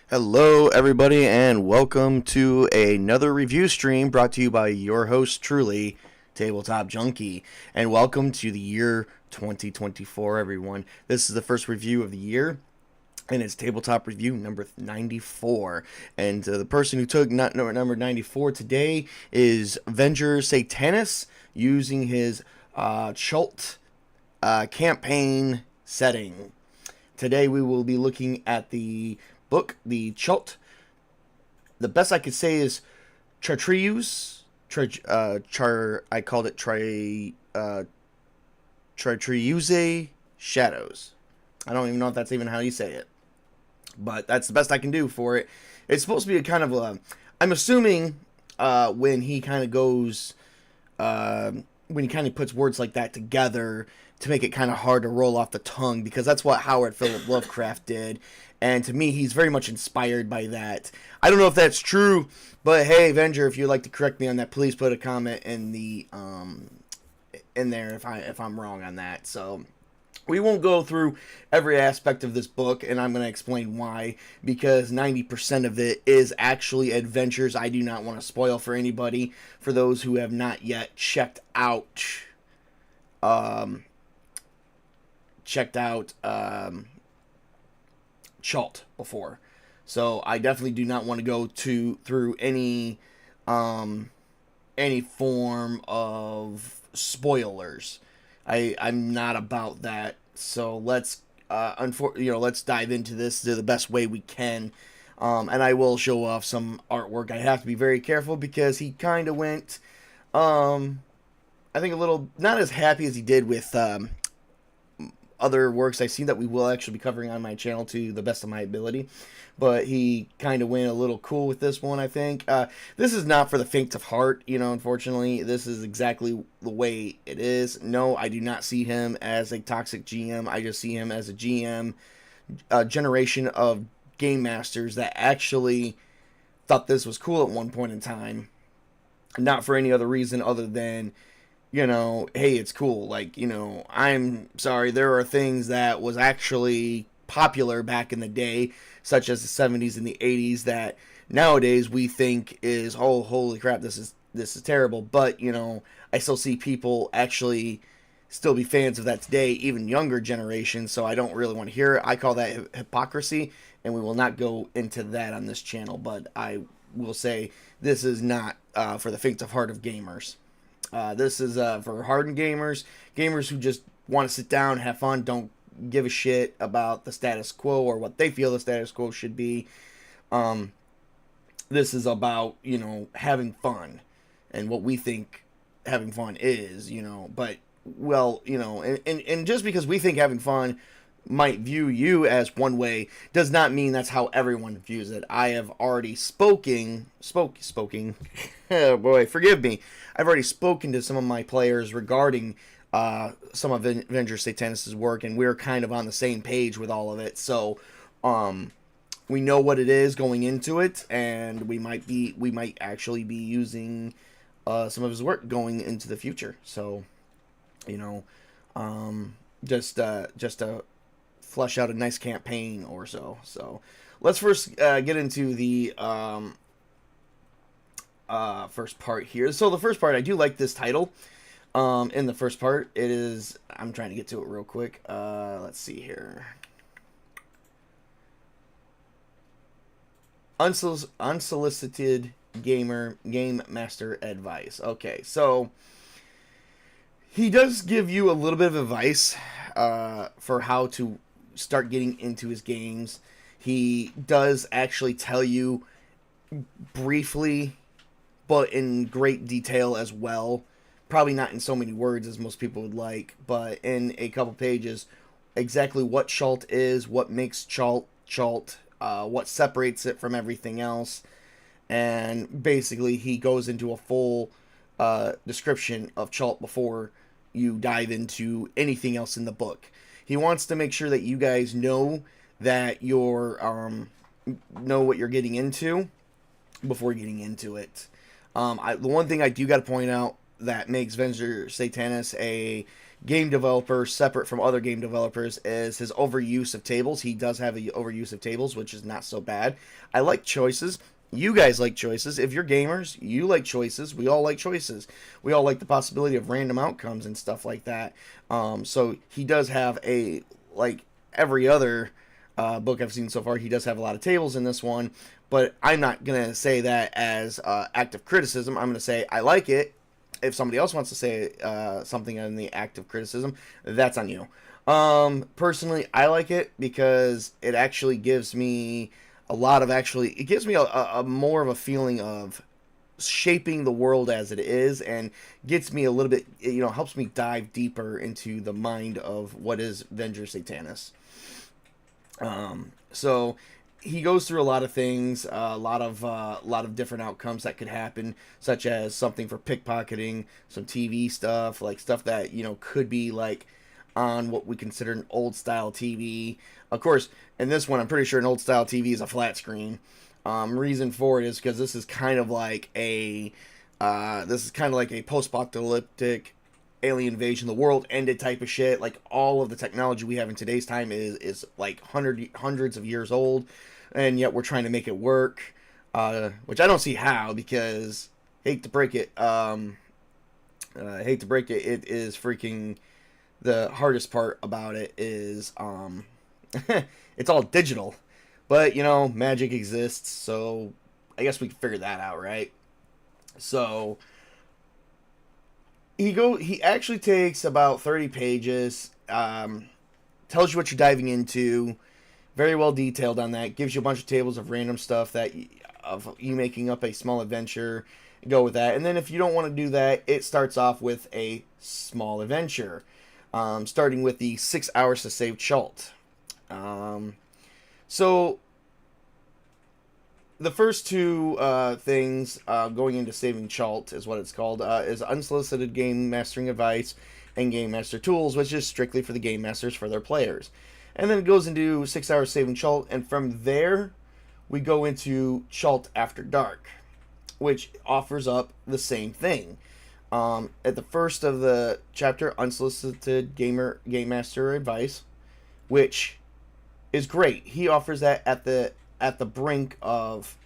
Hello, everybody, and welcome to another review stream brought to you by your host, truly, Tabletop Junkie. And welcome to the year 2024, everyone. This is the first review of the year, and it's Tabletop Review number 94. And the person who took number 94 today is Avenger Satanis, using his CHAALT campaign setting. Today we will be looking at the book, the CHAALT. The best I could say is Chartreuse. I called it Chartreuse Shadows. I don't even know if that's even how you say it, but that's the best I can do for it. It's supposed to be a kind of a. I'm assuming when he kind of goes, when he kind of puts words like that together to make it kind of hard to roll off the tongue, because that's what Howard Philip Lovecraft did. And to me, he's very much inspired by that. I don't know if that's true, but hey, Avenger, if you'd like to correct me on that, please put a comment in the in there if I'm wrong on that. So we won't go through every aspect of this book, and I'm going to explain why, because 90% of it is actually adventures I do not want to spoil for anybody, for those who have not yet checked out CHAALT before. So I definitely do not want to go through any form of spoilers. I'm not about that. So let's let's dive into this the best way we can. And I will show off some artwork. I have to be very careful because he kind of went I think a little not as happy as he did with other works I've seen that we will actually be covering on my channel to the best of my ability. But he kind of went a little cool with this one, I think. This is not for the faint of heart, unfortunately. This is exactly the way it is. No, I do not see him as a toxic GM. I just see him as a GM, a generation of game masters that actually thought this was cool at one point in time. Not for any other reason other than, hey, it's cool. Like, I'm sorry, there are things that was actually popular back in the day, such as the 70s and the 80s, that nowadays we think is, oh, holy crap, this is terrible. But, I still see people actually still be fans of that today, even younger generations, so I don't really want to hear it. I call that hypocrisy, and we will not go into that on this channel, but I will say this is not for the faint of heart of gamers. This is for hardened gamers who just want to sit down, have fun, don't give a shit about the status quo or what they feel the status quo should be. This is about, having fun and what we think having fun is, but, well, and just because we think having fun might view you as one way does not mean that's how everyone views it. I have already spoken. Oh boy, forgive me. I've already spoken to some of my players regarding some of Avenger Satanis' work, and we're kind of on the same page with all of it. So we know what it is going into it, and we might actually be using some of his work going into the future. So just to flesh out a nice campaign or so. So let's first get into the first part here. So the first part, I do like this title. In the first part, it is, I'm trying to get to it real quick. Let's see here. Unsolicited game master advice. Okay, so he does give you a little bit of advice for how to start getting into his games. He does actually tell you briefly, but in great detail as well. Probably not in so many words as most people would like, but in a couple pages, exactly what CHAALT is, what makes CHAALT, what separates it from everything else, and basically he goes into a full description of CHAALT before you dive into anything else in the book. He wants to make sure that you guys know that know what you're getting into before getting into it. The one thing I do got to point out that makes Venture Satanis a game developer separate from other game developers is his overuse of tables. He does have a overuse of tables, which is not so bad. I like choices. You guys like choices. If you're gamers, you like choices. We all like choices. We all like the possibility of random outcomes and stuff like that. So he does have a, like every other book I've seen so far, he does have a lot of tables in this one. But I'm not going to say that as active criticism. I'm going to say I like it. If somebody else wants to say something on the active criticism, that's on you. Personally, I like it because it actually gives me it gives me a more of a feeling of shaping the world as it is, and gets me a little bit, helps me dive deeper into the mind of what is Venger Satanis. So he goes through a lot of things, a lot of different outcomes that could happen, such as something for pickpocketing, some TV stuff, like stuff that could be like on what we consider an old style TV. Of course, in this one, I'm pretty sure an old style TV is a flat screen. Reason for it is because this is kind of like a post-apocalyptic alien invasion, the world ended type of shit. Like all of the technology we have in today's time is like hundreds of years old, and yet we're trying to make it work. Which I don't see how, because hate to break it, it is freaking, the hardest part about it is it's all digital. But magic exists, so I guess we can figure that out, right? So he actually takes about 30 pages, tells you what you're diving into, very well detailed on that, gives you a bunch of tables of random stuff of you making up a small adventure, go with that. And then if you don't want to do that, it starts off with a small adventure, starting with the 6 hours to save CHAALT. So the first two things going into saving CHAALT is what it's called, is unsolicited game mastering advice and game master tools, which is strictly for the game masters for their players. And then it goes into 6 hours saving CHAALT, and from there we go into CHAALT After Dark, which offers up the same thing. At the first of the chapter, unsolicited game master advice, which is great. He offers that at the brink of,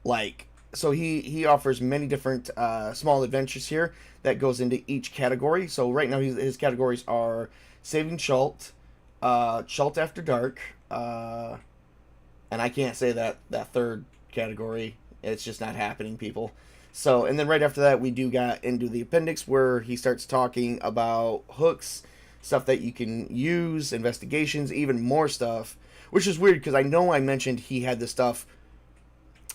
like, so he offers many different small adventures here that goes into each category. So right now his categories are saving CHAALT, CHAALT After Dark, and I can't say that third category. It's just not happening, people. So, and then right after that, we do got into the appendix where he starts talking about hooks, stuff that you can use, investigations, even more stuff, which is weird because I know I mentioned he had this stuff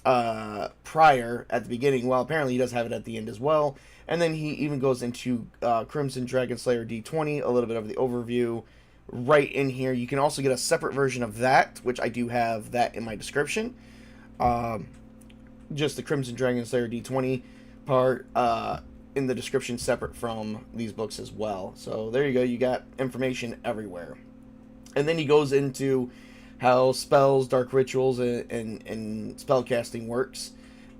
prior at the beginning. Well, apparently he does have it at the end as well. And then he even goes into Crimson Dragon Slayer D20, a little bit of the overview right in here. You can also get a separate version of that, which I do have that in my description. Just the Crimson Dragon Slayer D20 part in the description, separate from these books as well. So there you go. You got information everywhere. And then he goes into how spells, dark rituals, and spell casting works.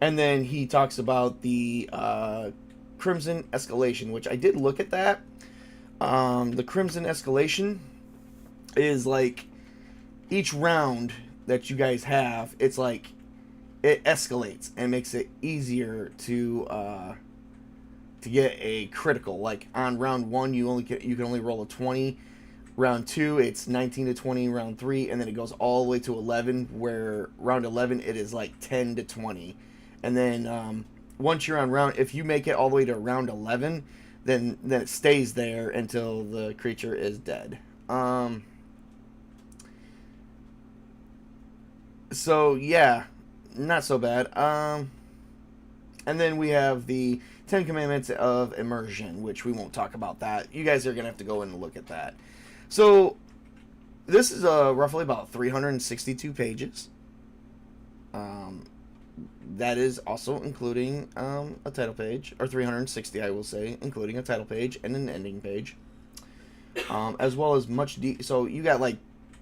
And then he talks about the Crimson Escalation, which I did look at that. The Crimson Escalation is like each round that you guys have, it's like it escalates and makes it easier to get a critical. Like on round 1, you can only roll a 20. Round 2, it's 19 to 20. Round 3, and then it goes all the way to 11. Where round 11, it is like 10 to 20. And then once you're on round, if you make it all the way to round 11, then it stays there until the creature is dead. So yeah, not so bad. And then we have the 10 Commandments of Immersion, which we won't talk about that. You guys are going to have to go in and look at that. So this is roughly about 362 pages. That is also including a title page, or 360, I will say, including a title page and an ending page, as well as much. So you got like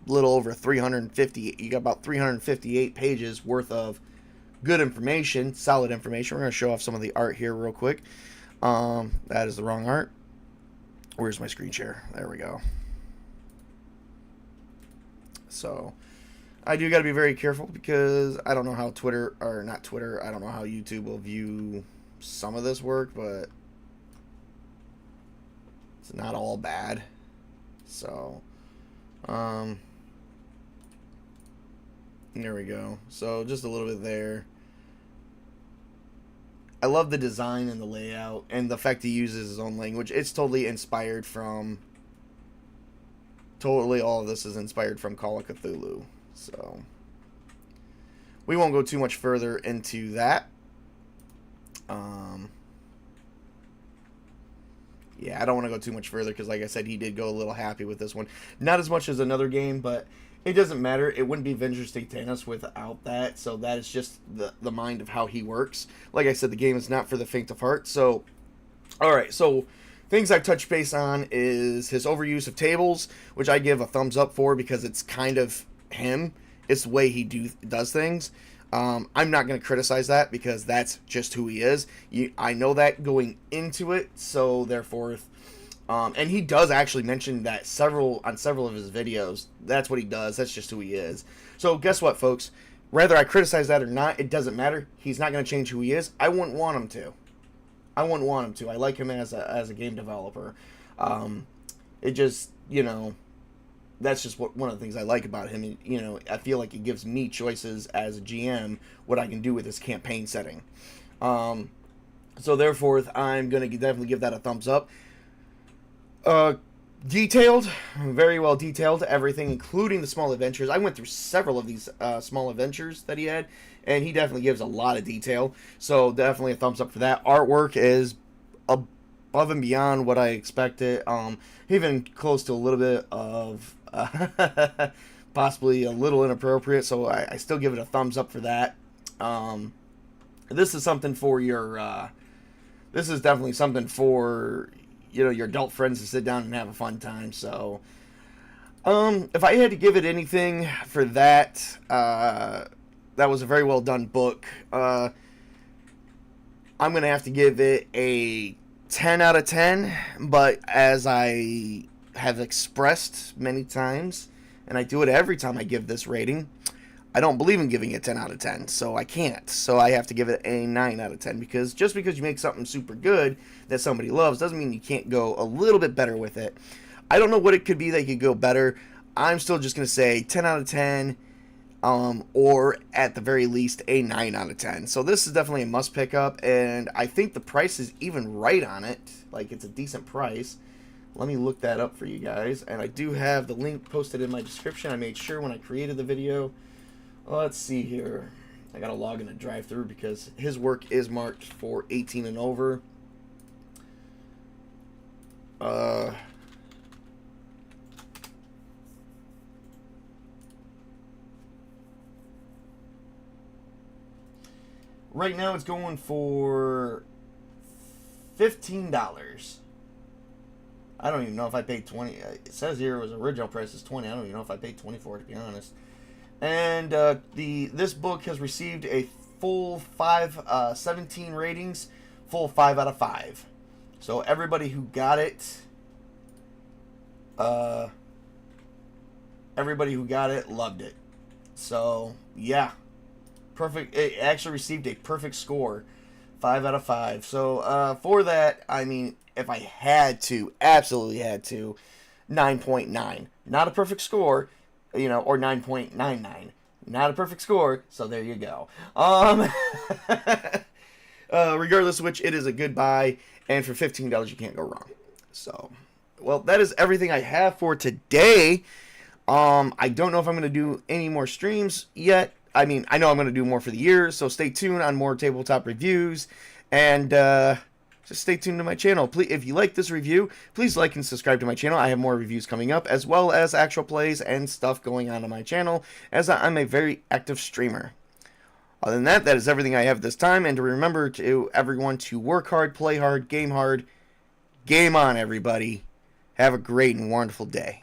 little over 350. You got about 358 pages worth of good information, solid information. We're going to show off some of the art here real quick. That is the wrong art. Where's my screen share? There we go. So I do got to be very careful because I don't know how Twitter, or not Twitter, I don't know how YouTube will view some of this work, but it's not all bad. So, there we go. So just a little bit there. I love the design and the layout and the fact he uses his own language. It's totally inspired from, totally all of this is inspired from Call of Cthulhu. So we won't go too much further into that. Yeah, I don't want to go too much further because, like I said, he did go a little happy with this one. Not as much as another game, but it doesn't matter. It wouldn't be Vengeance Satanas without that. So that is just the mind of how he works. Like I said, the game is not for the faint of heart. So, all right. So things I've touched base on is his overuse of tables, which I give a thumbs up for because it's kind of him. It's the way he does things. I'm not going to criticize that because that's just who he is. I know that going into it, so therefore, and he does actually mention that on several of his videos. That's what he does. That's just who he is. So guess what, folks? Whether I criticize that or not, it doesn't matter. He's not going to change who he is. I wouldn't want him to. I like him as a game developer. It just, that's just one of the things I like about him. I feel like it gives me choices as a GM what I can do with this campaign setting. So therefore, I'm going to definitely give that a thumbs up. Detailed, very well detailed, everything, including the small adventures. I went through several of these small adventures that he had, and he definitely gives a lot of detail. So definitely a thumbs up for that. Artwork is above and beyond what I expected. Even close to a little bit of possibly a little inappropriate, so I still give it a thumbs up for that. This is something for your this is definitely something for your adult friends to sit down and have a fun time. So if I had to give it anything for that, that was a very well done book. I'm gonna have to give it a 10 out of 10, but as I have expressed many times, and I do it every time I give this rating, I don't believe in giving it 10 out of 10, so I can't. So I have to give it a 9 out of 10, because just because you make something super good that somebody loves doesn't mean you can't go a little bit better with it. I don't know what it could be that could go better. I'm still just going to say 10 out of 10, or at the very least a 9 out of 10. So this is definitely a must pick up, and I think the price is even right on it. Like, it's a decent price. Let me look that up for you guys, and I do have the link posted in my description. I made sure when I created the video. Let's see here. I gotta log in a drive-through because his work is marked for 18 and over. Right now it's going for $15. I don't even know if I paid 20. It says here it was original price is 20. I don't even know if I paid 20 for it, to be honest. And this book has received a full 17 ratings, full 5 out of 5. So everybody who got it, loved it. So yeah, perfect. It actually received a perfect score, 5 out of 5. So for that, I mean, if I had to, absolutely had to, 9.9. Not a perfect score. Or 9.99. Not a perfect score, so there you go. Regardless of which, it is a good buy, and for $15, you can't go wrong. So, well, that is everything I have for today. I don't know if I'm going to do any more streams yet. I mean, I know I'm going to do more for the year, so stay tuned on more tabletop reviews, and just stay tuned to my channel. Please, if you like this review, please like and subscribe to my channel. I have more reviews coming up, as well as actual plays and stuff going on my channel, as I'm a very active streamer. Other than that, that is everything I have this time, and to remember to everyone to work hard, play hard, game on, everybody. Have a great and wonderful day.